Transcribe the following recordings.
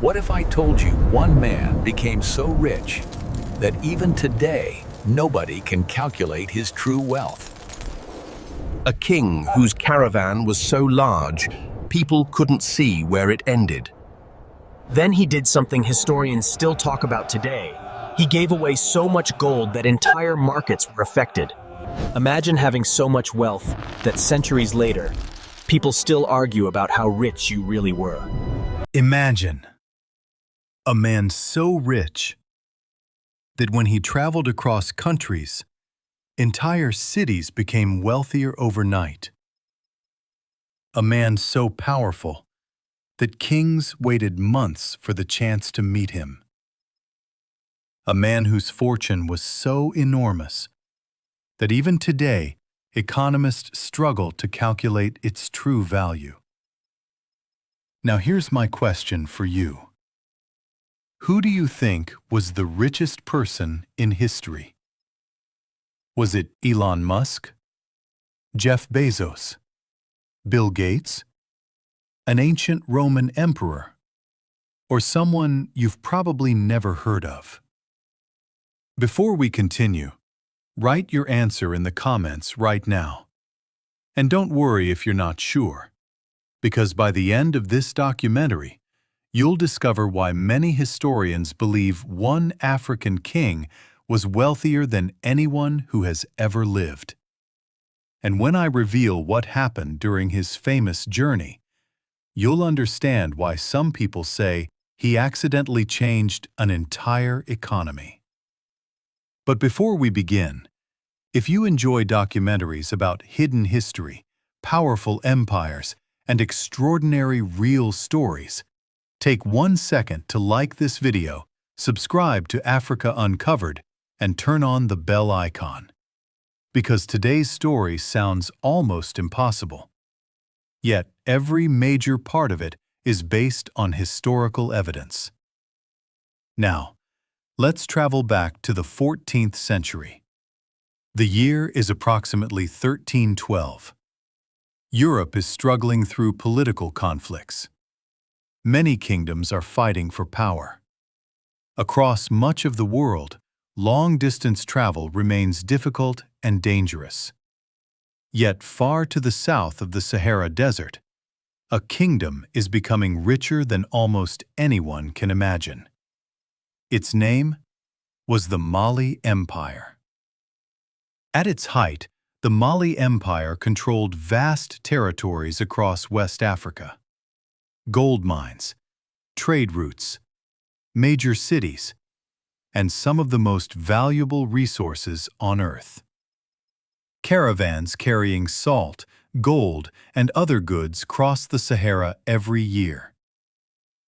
What if I told you one man became so rich that even today, nobody can calculate his true wealth? A king whose caravan was so large, people couldn't see where it ended. Then he did something historians still talk about today. He gave away so much gold that entire markets were affected. Imagine having so much wealth that centuries later, people still argue about how rich you really were. Imagine a man so rich that when he traveled across countries, entire cities became wealthier overnight. A man so powerful that kings waited months for the chance to meet him. A man whose fortune was so enormous that even today, economists struggle to calculate its true value. Now here's my question for you. Who do you think was the richest person in history? Was it Elon Musk, Jeff Bezos, Bill Gates, an ancient Roman emperor, or someone you've probably never heard of? Before we continue, write your answer in the comments right now. And don't worry if you're not sure, because by the end of this documentary, you'll discover why many historians believe one African king was wealthier than anyone who has ever lived. And when I reveal what happened during his famous journey, you'll understand why some people say he accidentally changed an entire economy. But before we begin, if you enjoy documentaries about hidden history, powerful empires, and extraordinary real stories, take 1 second to like this video, subscribe to Africa Uncovered, and turn on the bell icon. Because today's story sounds almost impossible. Yet every major part of it is based on historical evidence. Now, let's travel back to the 14th century. The year is approximately 1312. Europe is struggling through political conflicts. Many kingdoms are fighting for power. Across much of the world, long-distance travel remains difficult and dangerous. Yet far to the south of the Sahara Desert, a kingdom is becoming richer than almost anyone can imagine. Its name was the Mali Empire. At its height, the Mali Empire controlled vast territories across West Africa. Gold mines, trade routes, major cities, and some of the most valuable resources on Earth. Caravans carrying salt, gold, and other goods crossed the Sahara every year.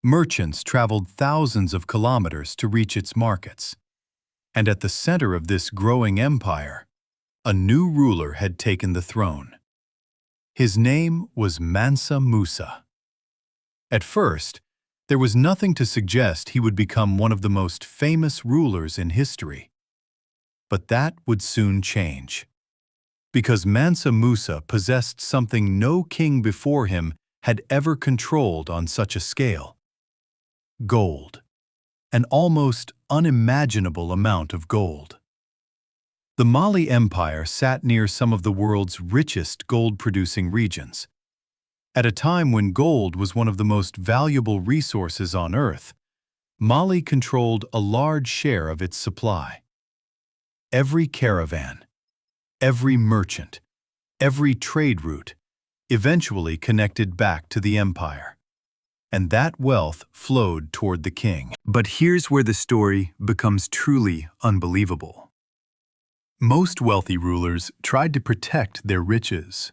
Merchants traveled thousands of kilometers to reach its markets. And at the center of this growing empire, a new ruler had taken the throne. His name was Mansa Musa. At first, there was nothing to suggest he would become one of the most famous rulers in history. But that would soon change. Because Mansa Musa possessed something no king before him had ever controlled on such a scale. Gold. An almost unimaginable amount of gold. The Mali Empire sat near some of the world's richest gold-producing regions. At a time when gold was one of the most valuable resources on Earth, Mali controlled a large share of its supply. Every caravan, every merchant, every trade route eventually connected back to the empire. And that wealth flowed toward the king. But here's where the story becomes truly unbelievable. Most wealthy rulers tried to protect their riches.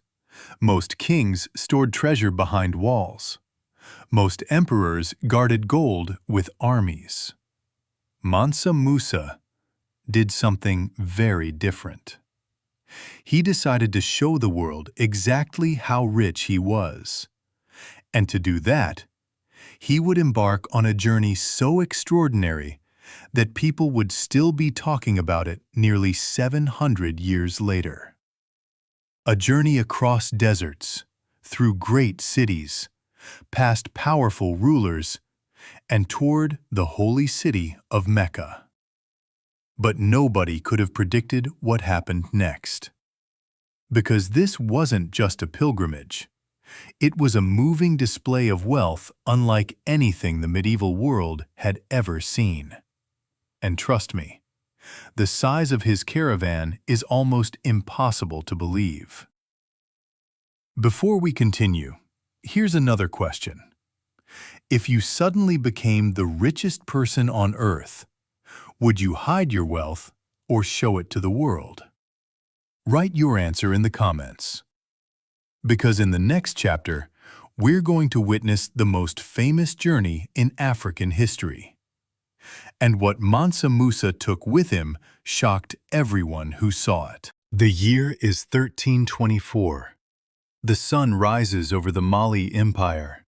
Most kings stored treasure behind walls. Most emperors guarded gold with armies. Mansa Musa did something very different. He decided to show the world exactly how rich he was. And to do that, he would embark on a journey so extraordinary that people would still be talking about it nearly 700 years later. A journey across deserts, through great cities, past powerful rulers, and toward the holy city of Mecca. But nobody could have predicted what happened next. Because this wasn't just a pilgrimage. It was a moving display of wealth unlike anything the medieval world had ever seen. And trust me, the size of his caravan is almost impossible to believe. Before we continue, here's another question. If you suddenly became the richest person on earth, would you hide your wealth or show it to the world? Write your answer in the comments. Because in the next chapter, we're going to witness the most famous journey in African history. And what Mansa Musa took with him shocked everyone who saw it. The year is 1324. The sun rises over the Mali Empire.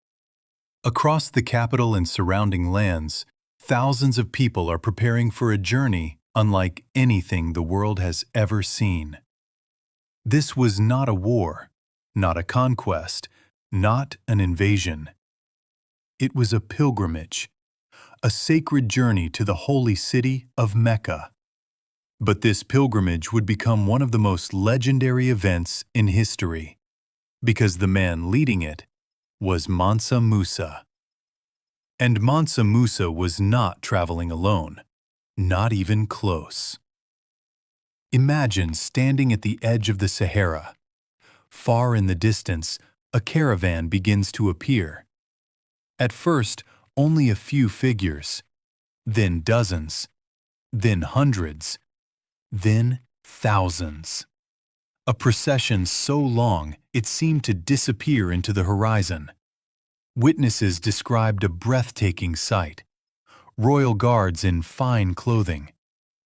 Across the capital and surrounding lands, thousands of people are preparing for a journey unlike anything the world has ever seen. This was not a war, not a conquest, not an invasion. It was a pilgrimage, a sacred journey to the holy city of Mecca. But this pilgrimage would become one of the most legendary events in history, because the man leading it was Mansa Musa. And Mansa Musa was not traveling alone, not even close. Imagine standing at the edge of the Sahara. Far in the distance, a caravan begins to appear. At first, only a few figures, then dozens, then hundreds, then thousands. A procession so long it seemed to disappear into the horizon. Witnesses described a breathtaking sight. Royal guards in fine clothing,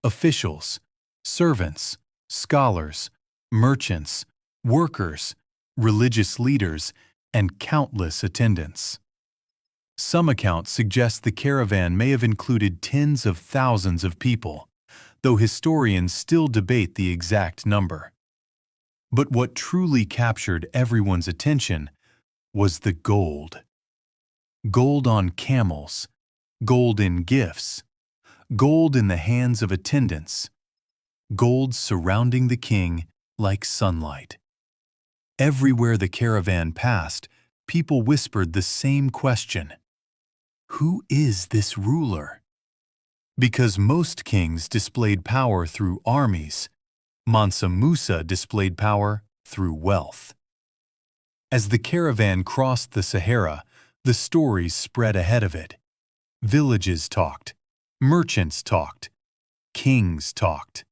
officials, servants, scholars, merchants, workers, religious leaders, and countless attendants. Some accounts suggest the caravan may have included tens of thousands of people, though historians still debate the exact number. But what truly captured everyone's attention was the gold. Gold on camels, gold in gifts, gold in the hands of attendants, gold surrounding the king like sunlight. Everywhere the caravan passed, people whispered the same question: who is this ruler? Because most kings displayed power through armies, Mansa Musa displayed power through wealth. As the caravan crossed the Sahara, the stories spread ahead of it. Villages talked, merchants talked, kings talked.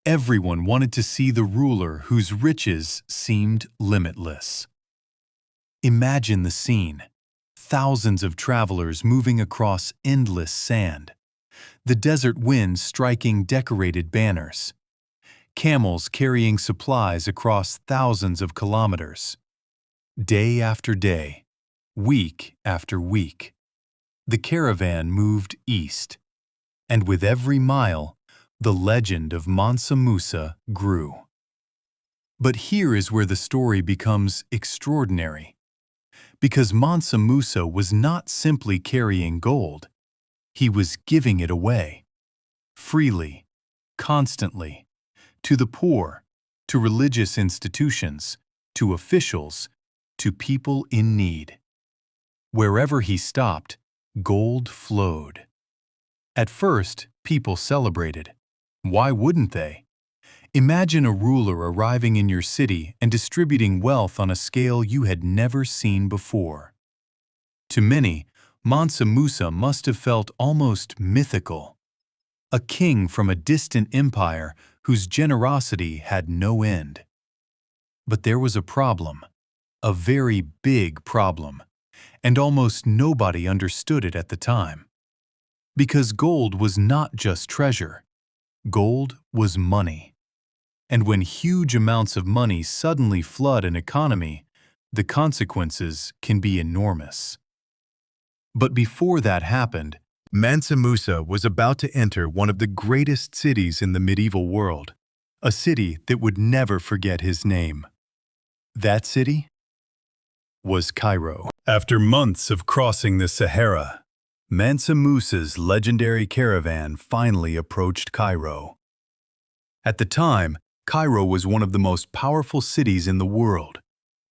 Everyone wanted to see the ruler whose riches seemed limitless. Imagine the scene. Thousands of travelers moving across endless sand. The desert wind striking decorated banners. Camels carrying supplies across thousands of kilometers. Day after day, week after week, the caravan moved east, and with every mile, the legend of Mansa Musa grew. But here is where the story becomes extraordinary. Because Mansa Musa was not simply carrying gold, he was giving it away. Freely, constantly, to the poor, to religious institutions, to officials, to people in need. Wherever he stopped, gold flowed. At first, people celebrated. Why wouldn't they? Imagine a ruler arriving in your city and distributing wealth on a scale you had never seen before. To many, Mansa Musa must have felt almost mythical. A king from a distant empire whose generosity had no end. But there was a problem, a very big problem, and almost nobody understood it at the time. Because gold was not just treasure, gold was money. And when huge amounts of money suddenly flood an economy, the consequences can be enormous. But before that happened, Mansa Musa was about to enter one of the greatest cities in the medieval world, a city that would never forget his name. That city was Cairo. After months of crossing the Sahara, Mansa Musa's legendary caravan finally approached Cairo. At the time, Cairo was one of the most powerful cities in the world,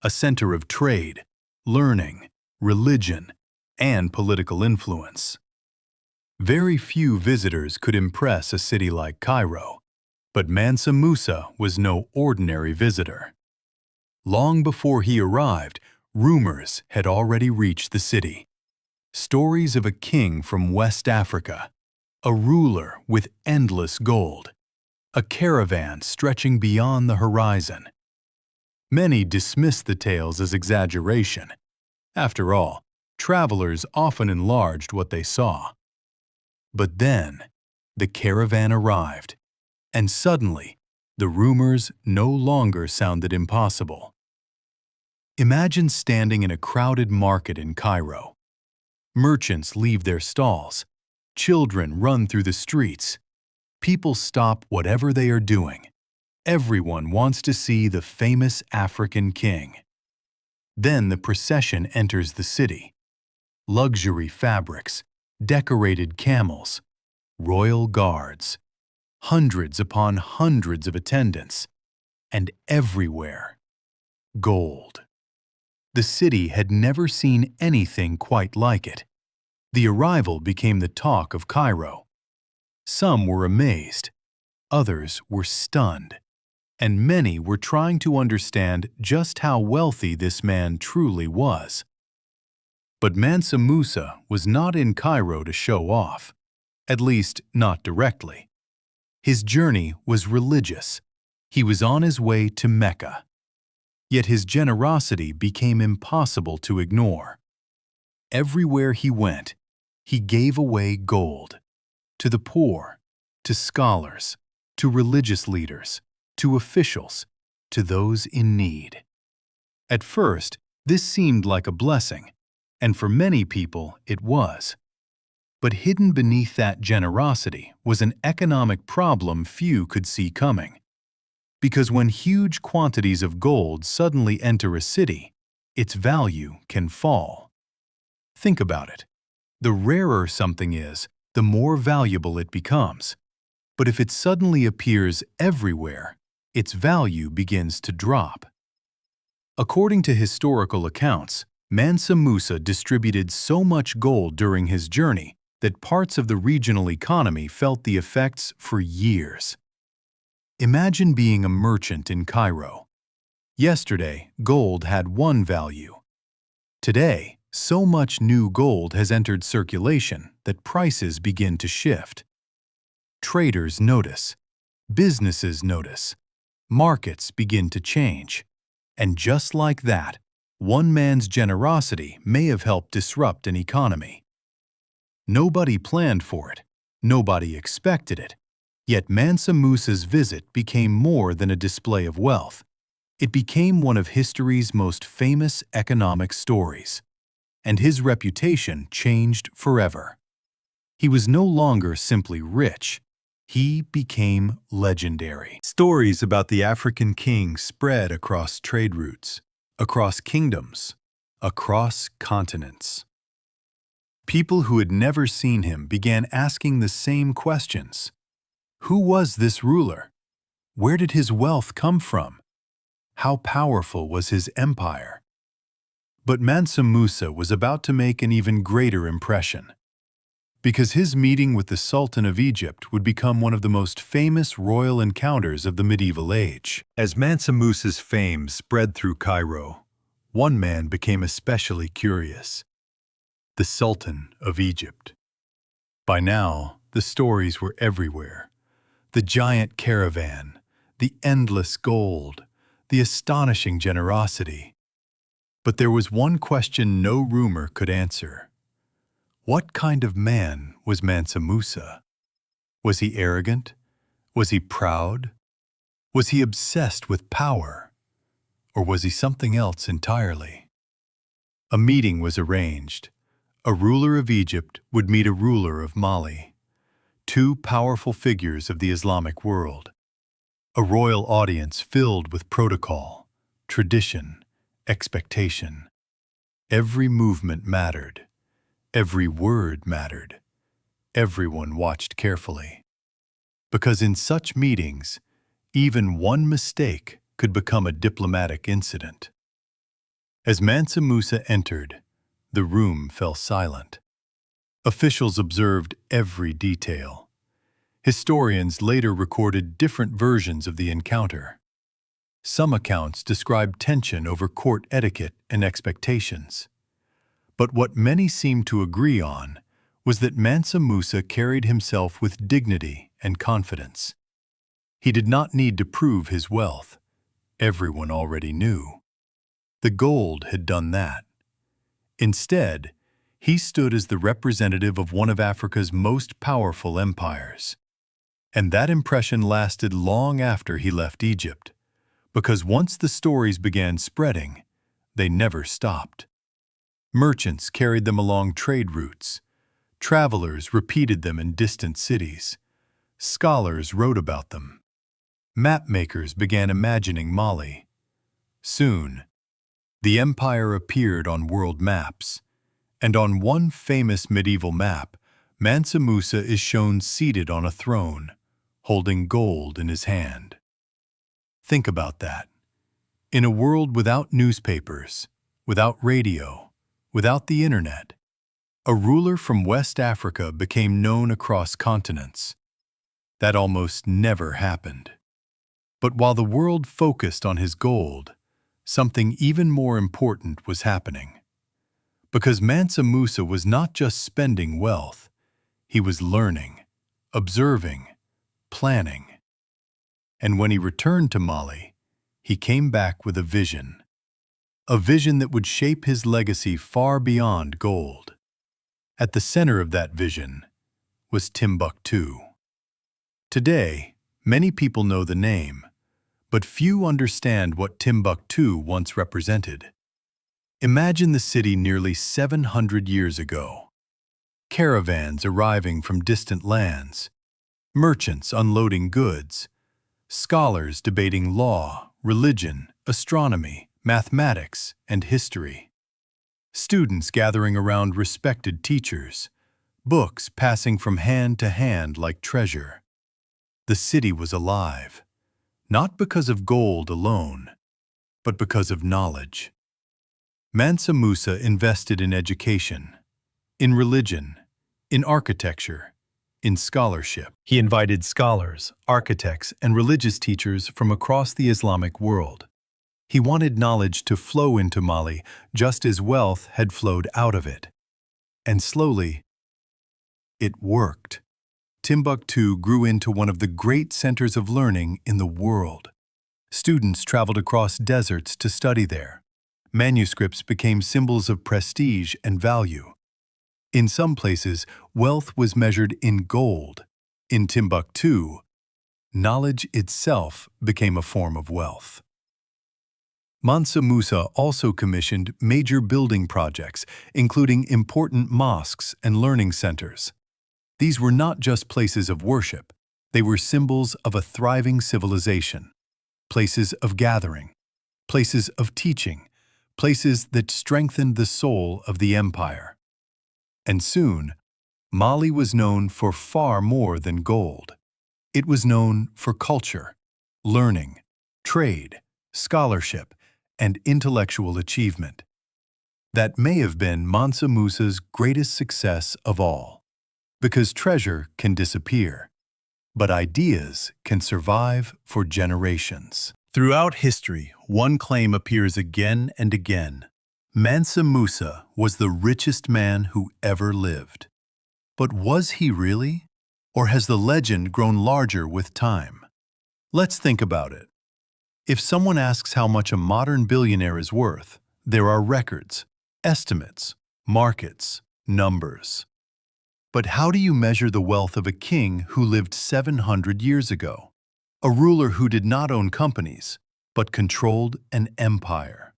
a center of trade, learning, religion, and political influence. Very few visitors could impress a city like Cairo, but Mansa Musa was no ordinary visitor. Long before he arrived, rumors had already reached the city. Stories of a king from West Africa, a ruler with endless gold, a caravan stretching beyond the horizon. Many dismissed the tales as exaggeration. After all, travelers often enlarged what they saw. But then, the caravan arrived, and suddenly, the rumors no longer sounded impossible. Imagine standing in a crowded market in Cairo. Merchants leave their stalls. Children run through the streets. People stop whatever they are doing. Everyone wants to see the famous African king. Then the procession enters the city. Luxury fabrics, decorated camels, royal guards, hundreds upon hundreds of attendants, and everywhere, gold. The city had never seen anything quite like it. The arrival became the talk of Cairo. Some were amazed, others were stunned, and many were trying to understand just how wealthy this man truly was. But Mansa Musa was not in Cairo to show off, at least not directly. His journey was religious. He was on his way to Mecca. Yet his generosity became impossible to ignore. Everywhere he went, he gave away gold. To the poor, to scholars, to religious leaders, to officials, to those in need. At first, this seemed like a blessing, and for many people it was. But hidden beneath that generosity was an economic problem few could see coming. Because when huge quantities of gold suddenly enter a city, its value can fall. Think about it. The rarer something is, the more valuable it becomes. But if it suddenly appears everywhere, its value begins to drop. According to historical accounts, Mansa Musa distributed so much gold during his journey that parts of the regional economy felt the effects for years. Imagine being a merchant in Cairo. Yesterday, gold had one value. Today, so much new gold has entered circulation that prices begin to shift. Traders notice, businesses notice, markets begin to change. And just like that, one man's generosity may have helped disrupt an economy. Nobody planned for it, nobody expected it. Yet Mansa Musa's visit became more than a display of wealth. It became one of history's most famous economic stories. And his reputation changed forever. He was no longer simply rich. He became legendary. Stories about the African king spread across trade routes, across kingdoms, across continents. People who had never seen him began asking the same questions. Who was this ruler? Where did his wealth come from? How powerful was his empire? But Mansa Musa was about to make an even greater impression. Because his meeting with the Sultan of Egypt would become one of the most famous royal encounters of the medieval age. As Mansa Musa's fame spread through Cairo, one man became especially curious: the Sultan of Egypt. By now, the stories were everywhere. The giant caravan, the endless gold, the astonishing generosity. But there was one question no rumor could answer. What kind of man was Mansa Musa? Was he arrogant? Was he proud? Was he obsessed with power? Or was he something else entirely? A meeting was arranged. A ruler of Egypt would meet a ruler of Mali. Two powerful figures of the Islamic world. A royal audience filled with protocol, tradition, expectation. Every movement mattered. Every word mattered. Everyone watched carefully. Because in such meetings, even one mistake could become a diplomatic incident. As Mansa Musa entered, the room fell silent. Officials observed every detail. Historians later recorded different versions of the encounter. Some accounts described tension over court etiquette and expectations. But what many seemed to agree on was that Mansa Musa carried himself with dignity and confidence. He did not need to prove his wealth. Everyone already knew. The gold had done that. Instead, he stood as the representative of one of Africa's most powerful empires. And that impression lasted long after he left Egypt, because once the stories began spreading, they never stopped. Merchants carried them along trade routes. Travelers repeated them in distant cities. Scholars wrote about them. Mapmakers began imagining Mali. Soon, the empire appeared on world maps, and on one famous medieval map, Mansa Musa is shown seated on a throne, holding gold in his hand. Think about that. In a world without newspapers, without radio, without the internet, a ruler from West Africa became known across continents. That almost never happened. But while the world focused on his gold, something even more important was happening. Because Mansa Musa was not just spending wealth, he was learning, observing, planning. And when he returned to Mali, he came back with a vision that would shape his legacy far beyond gold. At the center of that vision was Timbuktu. Today, many people know the name, but few understand what Timbuktu once represented. Imagine the city nearly 700 years ago. Caravans arriving from distant lands, merchants unloading goods, scholars debating law, religion, astronomy, mathematics, and history. Students gathering around respected teachers, books passing from hand to hand like treasure. The city was alive, not because of gold alone, but because of knowledge. Mansa Musa invested in education, in religion, in architecture, in scholarship. He invited scholars, architects, and religious teachers from across the Islamic world. He wanted knowledge to flow into Mali just as wealth had flowed out of it. And slowly, it worked. Timbuktu grew into one of the great centers of learning in the world. Students traveled across deserts to study there. Manuscripts became symbols of prestige and value. In some places, wealth was measured in gold. In Timbuktu, knowledge itself became a form of wealth. Mansa Musa also commissioned major building projects, including important mosques and learning centers. These were not just places of worship, they were symbols of a thriving civilization, places of gathering, places of teaching, places that strengthened the soul of the empire. And soon, Mali was known for far more than gold. It was known for culture, learning, trade, scholarship, and intellectual achievement. That may have been Mansa Musa's greatest success of all. Because treasure can disappear, but ideas can survive for generations. Throughout history, one claim appears again and again. Mansa Musa was the richest man who ever lived. But was he really? Or has the legend grown larger with time? Let's think about it. If someone asks how much a modern billionaire is worth, there are records, estimates, markets, numbers. But how do you measure the wealth of a king who lived 700 years ago? A ruler who did not own companies, but controlled an empire.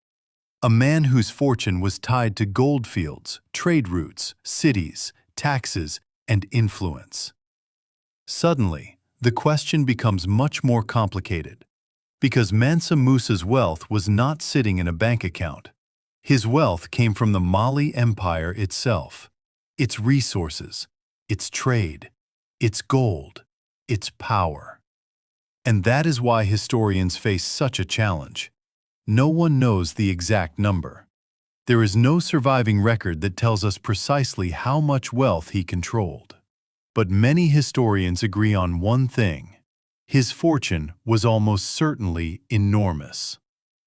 A man whose fortune was tied to gold fields, trade routes, cities, taxes, and influence. Suddenly, the question becomes much more complicated. Because Mansa Musa's wealth was not sitting in a bank account. His wealth came from the Mali Empire itself. its resources, its trade, its gold, its power. And that is why historians face such a challenge. No one knows the exact number. There is no surviving record that tells us precisely how much wealth he controlled. But many historians agree on one thing. His fortune was almost certainly enormous,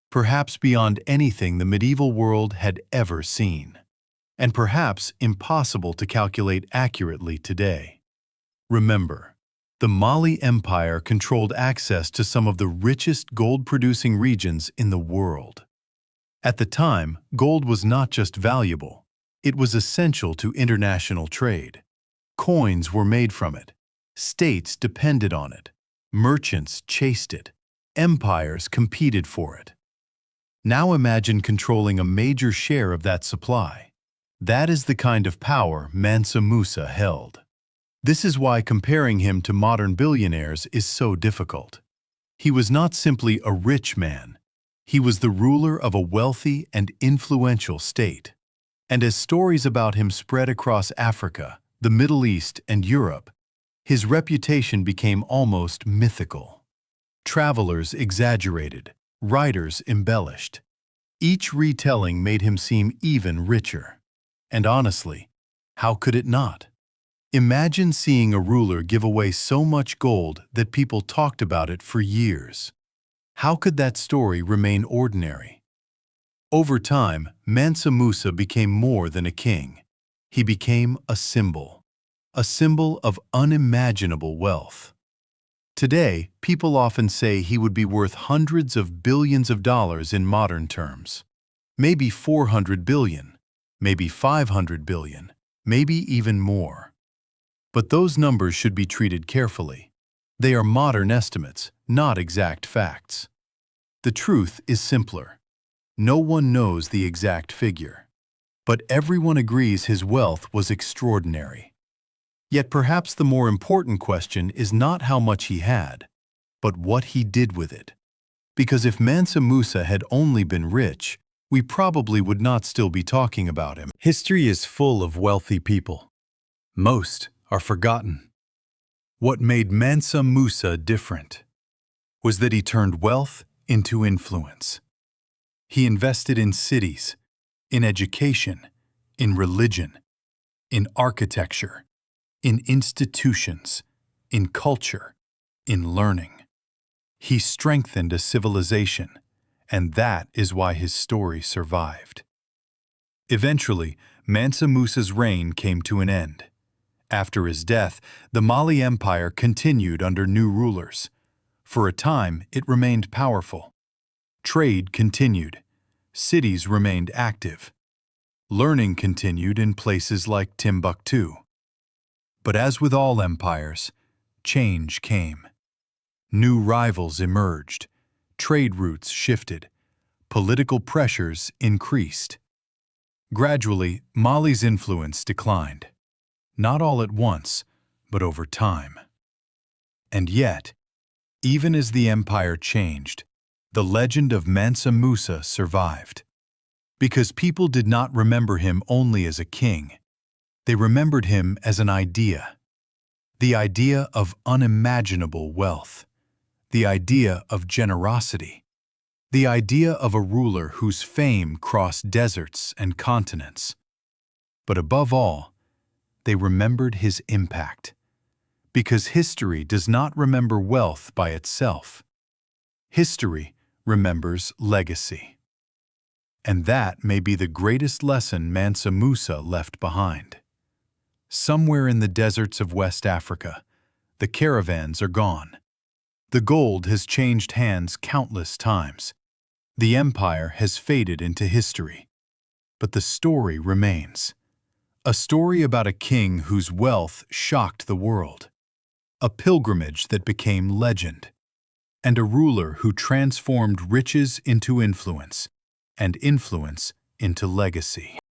perhaps beyond anything the medieval world had ever seen, and perhaps impossible to calculate accurately today. Remember, the Mali Empire controlled access to some of the richest gold-producing regions in the world. At the time, gold was not just valuable, it was essential to international trade. Coins were made from it. States depended on it. Merchants chased it. Empires competed for it. Now imagine controlling a major share of that supply. That is the kind of power Mansa Musa held. This is why comparing him to modern billionaires is so difficult. He was not simply a rich man. He was the ruler of a wealthy and influential state. And as stories about him spread across Africa, the Middle East, and Europe, his reputation became almost mythical. Travelers exaggerated, writers embellished. Each retelling made him seem even richer. And honestly, how could it not? Imagine seeing a ruler give away so much gold that people talked about it for years. How could that story remain ordinary? Over time, Mansa Musa became more than a king. He became a symbol of unimaginable wealth. Today, people often say he would be worth hundreds of billions of dollars in modern terms. Maybe 400 billion, maybe 500 billion, maybe even more. But those numbers should be treated carefully. They are modern estimates, not exact facts. The truth is simpler. No one knows the exact figure. But everyone agrees his wealth was extraordinary. Yet perhaps the more important question is not how much he had, but what he did with it. Because if Mansa Musa had only been rich, we probably would not still be talking about him. History is full of wealthy people. Most are forgotten. What made Mansa Musa different was that he turned wealth into influence. He invested in cities, in education, in religion, in architecture, in institutions, in culture, in learning. He strengthened a civilization, and that is why his story survived. Eventually, Mansa Musa's reign came to an end. After his death, the Mali Empire continued under new rulers. For a time, it remained powerful. Trade continued. Cities remained active. Learning continued in places like Timbuktu. But as with all empires, change came. New rivals emerged. Trade routes shifted. Political pressures increased. Gradually, Mali's influence declined. Not all at once, but over time. And yet, even as the empire changed, the legend of Mansa Musa survived. Because people did not remember him only as a king. They remembered him as an idea. The idea of unimaginable wealth. The idea of generosity. The idea of a ruler whose fame crossed deserts and continents. But above all, they remembered his impact. Because history does not remember wealth by itself. History remembers legacy. And that may be the greatest lesson Mansa Musa left behind. Somewhere in the deserts of West Africa, the caravans are gone. The gold has changed hands countless times. The empire has faded into history. But the story remains. A story about a king whose wealth shocked the world. A pilgrimage that became legend. And a ruler who transformed riches into influence, and influence into legacy.